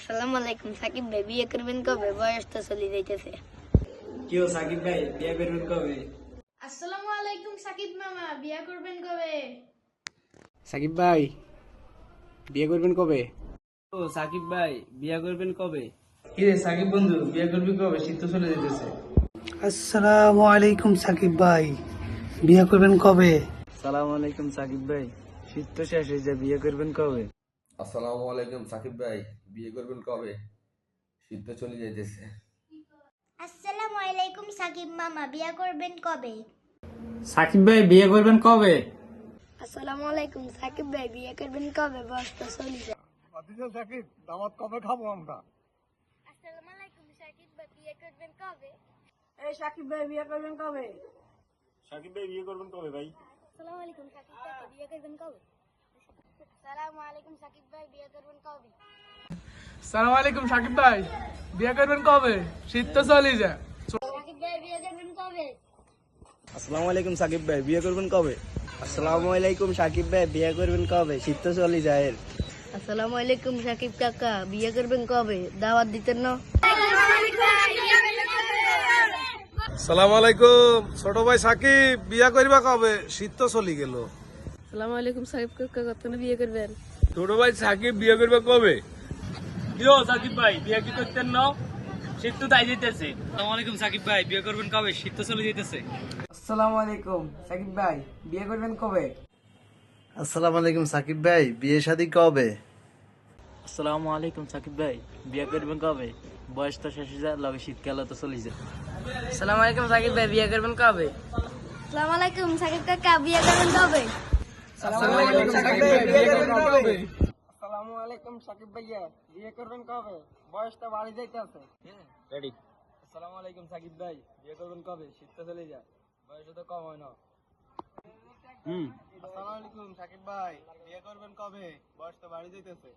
আসসালামু আলাইকুম সাকিব ভাই, বিয়ে করবেন কবে? বয়স তো চলে যাইতেছে। কেউ সাকিব ভাই বিয়ে করবেন কবে? আসসালামু আলাইকুম সাকিব মামা, বিয়া করবেন কবে? সাকিব ভাই বিয়ে করবেন কবে? ও সাকিব ভাই বিয়ে করবেন কবে? কিরে সাকিব বন্ধু বিয়ে করবি কবে? শীত তো চলে যেতেছে। আসসালামু আলাইকুম সাকিব ভাই, বিয়ে করবেন কবে? সালাম আলাইকুম সাকিব ভাই, শীত তো শেষ হয়ে যায়, বিয়ে করবেন কবে? আসসালামু আলাইকুম সাকিব ভাই, বিয়ে করবেন কবে? শীত তো চলে যাইতেছে। আসসালামু আলাইকুম সাকিব মামা, বিয়া করবেন কবে? সাকিব ভাই বিয়ে করবেন কবে? আসসালামু আলাইকুম সাকিব ভাই, বিয়ে করবেন কবে? বয়স তো চলে যায়। আসসালামু আলাইকুম সাকিব ভাই, বিয়ে করবেন কবে? সাকিব ভাই বিয়া করবেন কবে? আসসালামু আলাইকুম সাকিব ভাই, বিয়ে করবেন কবে? আসসালামু আলাইকুম সাকিব ভাই, বিয়ে করবেন কবে? সালাম আলাইকুম সাকিব ভাই বিয়ে করবেন কবে? শীত তো চলে যায়। সাকিব ভাই বিয়ে করবেন কবে? আসসালামু আলাইকুম সাকিব ভাই বিয়ে করবেন কবে? আসসালামু আলাইকুম সাকিব ভাই বিয়ে করবেন কবে? শীত তো চলে যায়। আসসালামু আলাইকুম সাকিব কাকা, বিয়ে করবেন কবে? দাওয়াত দিতেন না? সালাম আলাইকুম ছোট ভাই সাকিব, বিয়া করিবা কবে? শীত তো চলি গেল। আসসালামু আলাইকুম সাকিব কাকা, কতক্ষণ বিয়ে করবেন? ছোট ভাই সাকিব, বিয়ে করিবা কবে? কিও সাকিব ভাই বিয়ে কি করতেন না? শীত তো তাই যেতেছে। আসসালামু আলাইকুম সাকিব ভাই বিয়ে করবেন কবে? শীত তো চলে যেতেছে। আসসালামু আলাইকুম সাকিব ভাই বিয়ে করবেন কবে? আসসালামু আলাইকুম সাকিব ভাই, বিয়ে শাদী কবে? আসসালামু আলাইকুম সাকিব ভাই বিয়ে করবেন কবে? বয়স তো শেষ হয়ে যায়, লগে শীতকাল তো চলে যায়। আসসালামু আলাইকুম সাকিব ভাই বিয়ে করবেন কবে? আসসালামু আলাইকুম সাকিব কাকা, বিয়ে করবেন কবে? আসসালামু আলাইকুম সাকিব ভাই বিয়ে করবেন কবে? আসসালামু আলাইকুম সাকিব ভাইয়া বিয়ে করবেন কবে? বয়স তো বাড়ি যাইতেছে। রেডি। আসসালামু আলাইকুম সাকিব ভাই বিয়ে করবেন কবে? শীত তো চলে যায়, বয়স তো কম হয় না। আসসালামু আলাইকুম সাকিব ভাই বিয়ে করবেন কবে? বয়স তো বাড়ি যাইতেছে।